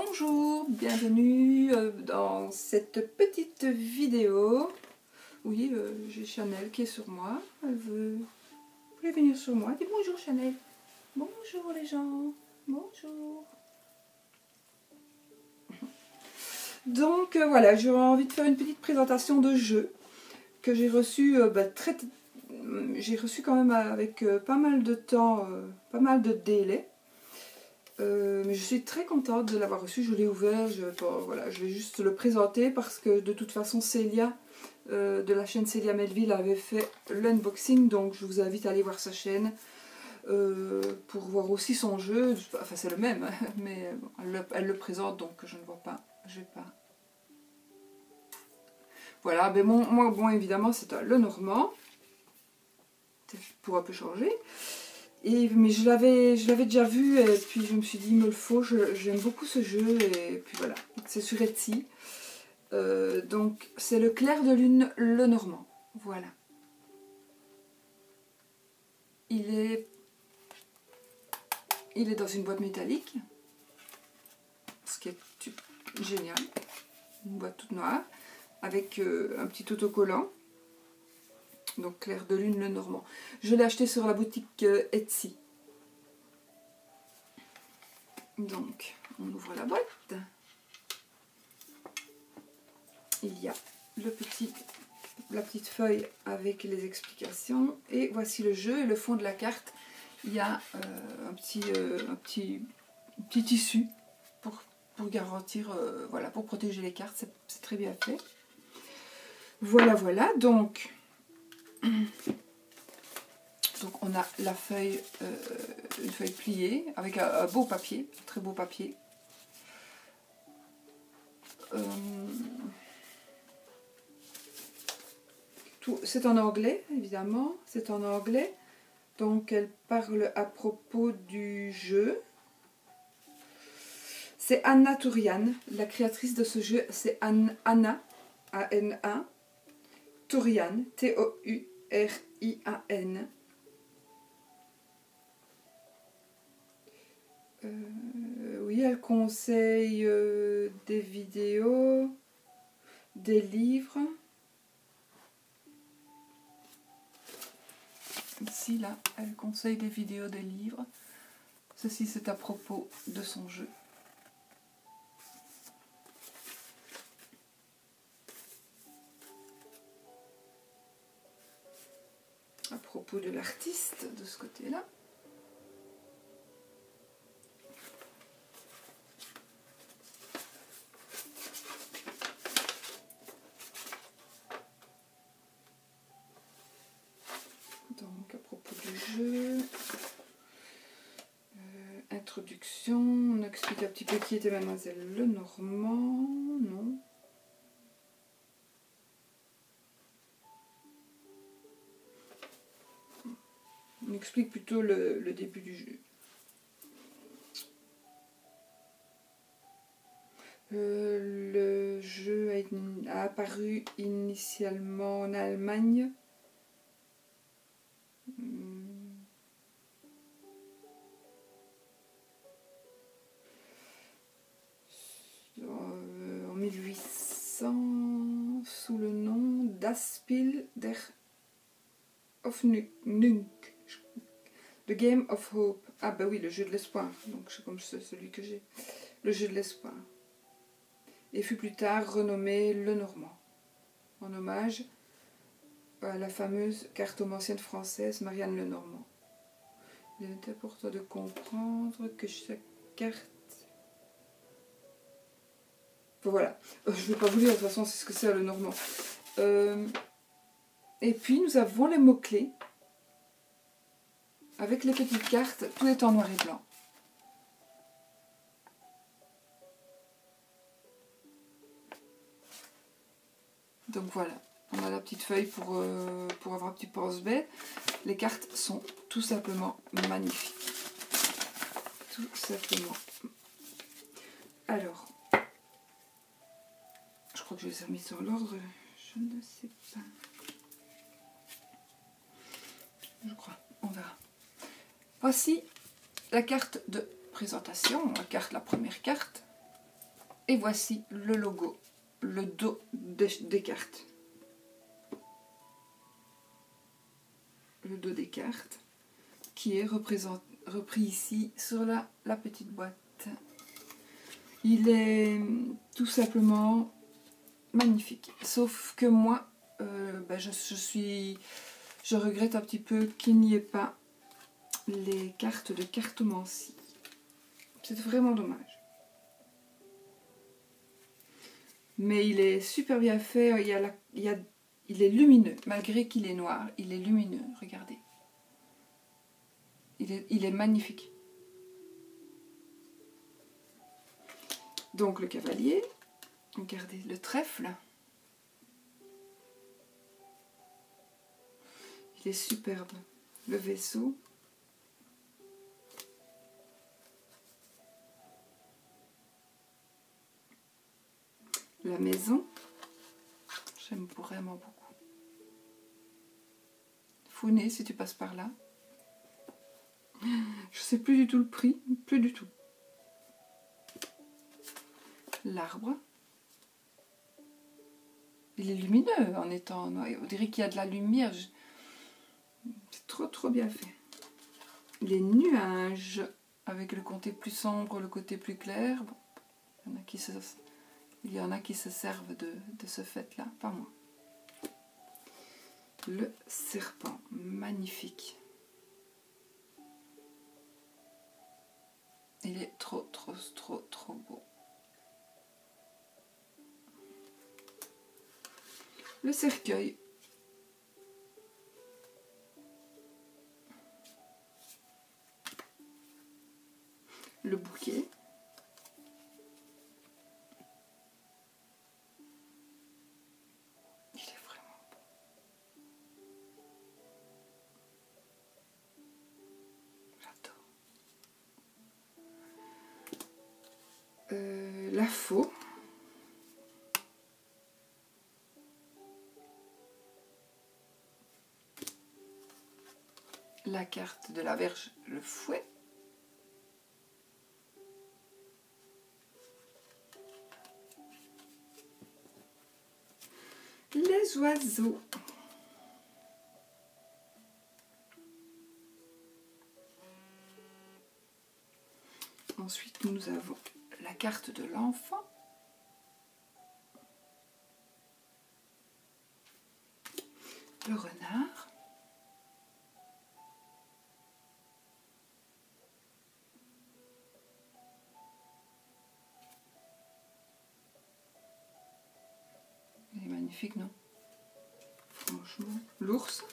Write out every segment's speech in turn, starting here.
Bonjour, bienvenue dans cette petite vidéo. Oui, j'ai Chanel qui est sur moi. Elle voulait venir sur moi. Dis bonjour Chanel. Bonjour les gens. Bonjour. Donc voilà, j'aurais envie de faire une petite présentation de jeu que j'ai reçu j'ai reçu quand même avec pas mal de temps, pas mal de délai. Mais je suis très contente de l'avoir reçu, je l'ai ouvert, voilà, je vais juste le présenter parce que de toute façon Célia de la chaîne Célia Melville avait fait l'unboxing, donc je vous invite à aller voir sa chaîne pour voir aussi son jeu. Enfin c'est le même, hein, mais bon, elle le présente donc je ne vois pas, je vais pas. Voilà, mais moi bon évidemment c'est un Lenormand, pour un peu changer. Mais je l'avais déjà vu et puis je me suis dit il me le faut, j'aime beaucoup ce jeu et puis voilà, c'est sur Etsy. Donc c'est le Clair de Lune Lenormand, voilà. Il est dans une boîte métallique, ce qui est génial, une boîte toute noire avec un petit autocollant. Donc Clair de Lune Lenormand. Je l'ai acheté sur la boutique Etsy. Donc on ouvre la boîte. Il y a la petite feuille avec les explications. Et voici le jeu et le fond de la carte. Il y a un petit tissu pour garantir, voilà, pour protéger les cartes. C'est très bien fait. Voilà, voilà. Donc on a la feuille, une feuille pliée avec un beau papier, un très beau papier. C'est en anglais, évidemment, c'est en anglais. Donc elle parle à propos du jeu. C'est Anna Tourian, la créatrice de ce jeu, c'est Anna, A-N-A, Tourian, T-O-U-R-I-A-N. Oui, elle conseille des vidéos, des livres. Ici, là, elle conseille des vidéos, des livres. Ceci, c'est à propos de son jeu. À propos de l'artiste, de ce côté-là. Donc, à propos du jeu, introduction, on explique un petit peu qui était Mademoiselle Lenormand, non? On explique plutôt le début du jeu. Le jeu a apparu initialement en Allemagne. En 1800 sous le nom Das Spiel der Hoffnung, The Game of Hope. Ah bah oui, le jeu de l'espoir, donc c'est comme celui que j'ai, le jeu de l'espoir. Et fut plus tard renommé Lenormand, en hommage à la fameuse cartomancienne française Marianne Lenormand. Il est important de comprendre que chaque carte... Enfin, voilà, je ne vais pas vous lire, de toute façon c'est ce que c'est le Normand. Et puis nous avons les mots-clés. Avec les petites cartes, tout est en noir et blanc. Donc voilà, on a la petite feuille pour avoir un petit pense-bête. Les cartes sont tout simplement magnifiques. Tout simplement. Alors, je crois que je les ai remis sur l'ordre. Je ne sais pas. Je crois, on verra. Voici la carte de présentation, la première carte. Et voici le logo, le dos des cartes. Le dos des cartes qui est repris ici sur la petite boîte. Il est tout simplement magnifique. Sauf que moi, je regrette un petit peu qu'il n'y ait pas les cartes de cartomancie. C'est vraiment dommage. Mais il est super bien fait. Il est lumineux. Malgré qu'il est noir, il est lumineux. Regardez. Il est magnifique. Donc le cavalier. Regardez le trèfle. Il est superbe. Le vaisseau. La maison. J'aime vraiment beaucoup. Founé si tu passes par là. Je sais plus du tout le prix. Plus du tout. L'arbre. Il est lumineux en étant noir. On dirait qu'il y a de la lumière. C'est trop bien fait. Les nuages avec le côté plus sombre, le côté plus clair. Bon, il y en a qui se servent de ce fait-là, pas moi. Le serpent, magnifique. Il est trop beau. Le cercueil. Le bouquet. Il est vraiment beau. J'adore. La faux. La carte de la Vierge, le fouet. Les oiseaux. Ensuite, nous avons la carte de l'enfant. Le renard. Il est magnifique, non? Franchement. L'ours.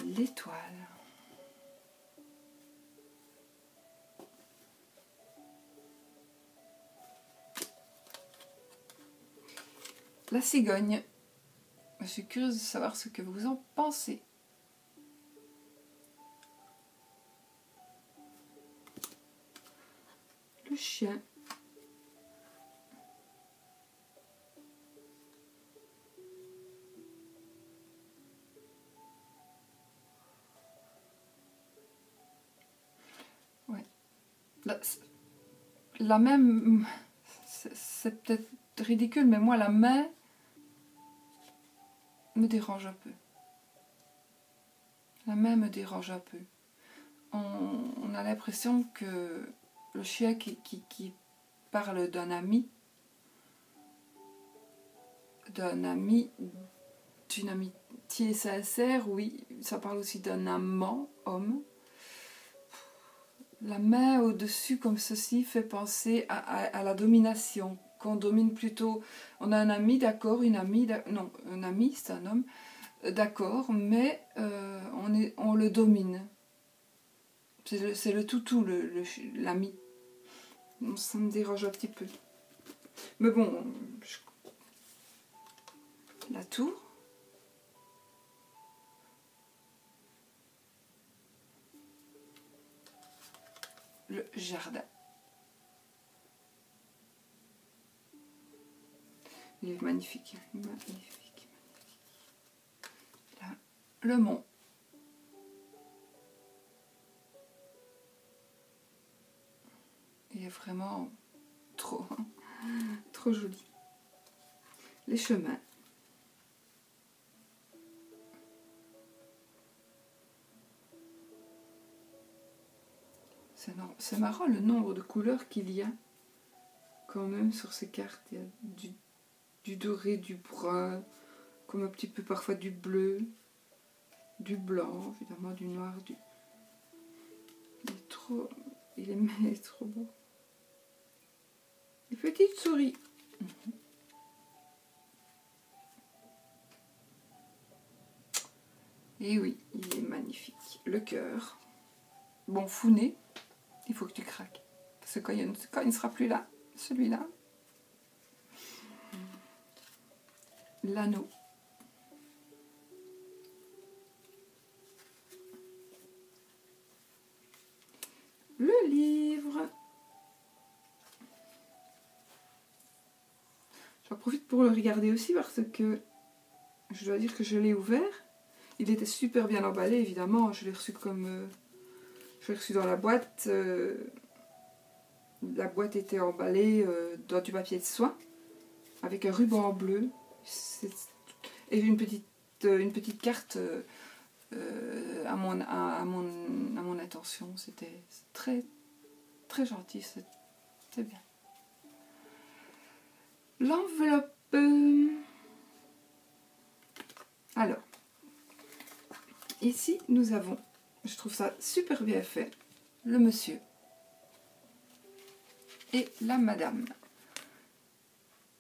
L'étoile. La cigogne. Je suis curieuse de savoir ce que vous en pensez. Le chien. Ouais. La même, c'est peut-être ridicule, mais moi la main me dérange un peu. La main me dérange un peu. On a l'impression que le chien qui parle d'un ami, d'une amitié sincère, oui, ça parle aussi d'un amant, homme. La main au-dessus comme ceci fait penser à la domination, qu'on domine plutôt. On a un ami, d'accord, une amie, non, un ami, c'est un homme, d'accord, mais on le domine. C'est le toutou, l'ami. Ça me dérange un petit peu. Mais bon, la tour. Le jardin. Il est magnifique, magnifique. Là, le mont. vraiment trop, trop jolie. Les chemins. C'est marrant le nombre de couleurs qu'il y a quand même sur ces cartes. Il y a du doré, du brun, comme un petit peu parfois du bleu, du blanc, évidemment du noir. Il est trop beau. Les petites souris. Et oui, il est magnifique. Le cœur. Bon, Founé, il faut que tu craques. Parce que quand il ne sera plus là, celui-là. L'anneau. Le livre. J'en profite pour le regarder aussi parce que je dois dire que je l'ai ouvert. Il était super bien emballé, évidemment. Je l'ai reçu je l'ai reçu dans la boîte. La boîte était emballée dans du papier de soie avec un ruban bleu et une petite carte à mon intention. C'était très très gentil, c'est bien. L'enveloppe. Alors, ici nous avons, je trouve ça super bien fait, le monsieur et la madame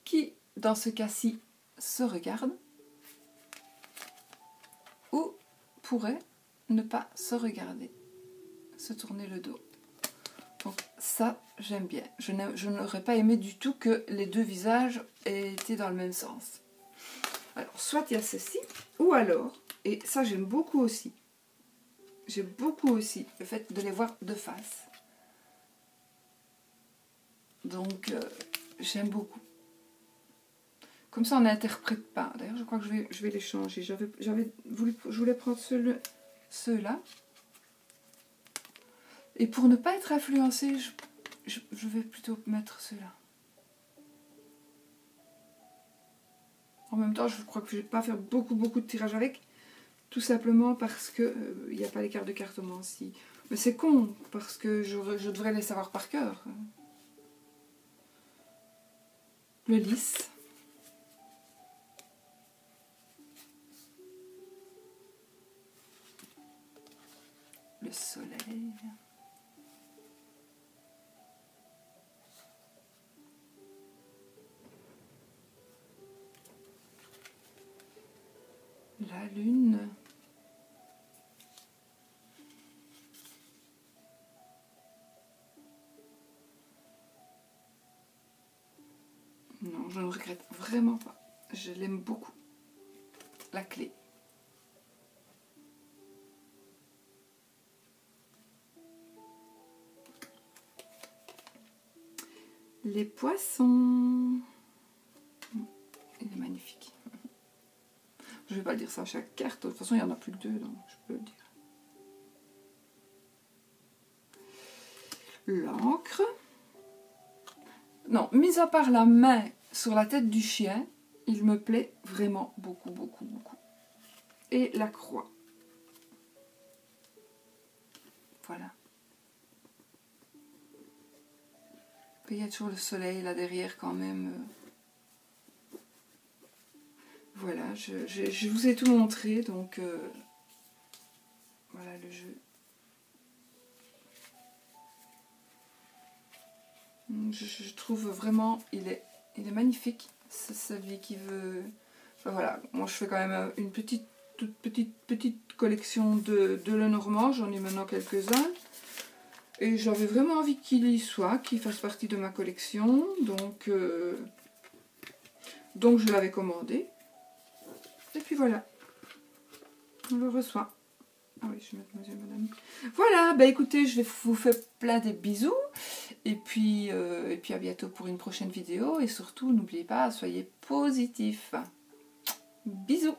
qui, dans ce cas-ci, se regardent ou pourraient ne pas se regarder, se tourner le dos. Donc ça, j'aime bien. Je n'aurais pas aimé du tout que les deux visages aient été dans le même sens. Alors, soit il y a ceci, ou alors, et ça j'aime beaucoup aussi, le fait de les voir de face. Donc, j'aime beaucoup. Comme ça, on n'interprète pas. D'ailleurs, je crois que je vais les changer. Je voulais prendre ceux-là. Et pour ne pas être influencée, je vais plutôt mettre ceux-là. En même temps, je crois que je ne vais pas faire beaucoup de tirages avec. Tout simplement parce que il n'y a pas les cartes de cartomancie. Mais c'est con, parce que je devrais les savoir par cœur. Le lys. Le soleil. La lune. Non, je ne regrette vraiment pas. Je l'aime beaucoup. La clé. Les poissons. Il est magnifique. Je ne vais pas dire ça à chaque carte. De toute façon, il n'y en a plus que 2, donc je peux le dire. L'encre. Non, mis à part la main sur la tête du chien, il me plaît vraiment beaucoup. Et la croix. Voilà. Et il y a toujours le soleil là derrière quand même. Voilà, je vous ai tout montré, donc voilà le jeu. Je trouve vraiment, il est magnifique. C'est celui qui veut... Enfin, voilà, moi je fais quand même une toute petite collection de Lenormand, j'en ai maintenant quelques-uns. Et j'avais vraiment envie qu'il y soit, qu'il fasse partie de ma collection, donc je l'avais commandé. Et puis voilà, on le reçoit. Ah oui, je vais mettre monsieur et madame. Voilà, bah écoutez, je vous fais plein de bisous. Et puis à bientôt pour une prochaine vidéo. Et surtout, n'oubliez pas, soyez positifs. Bisous.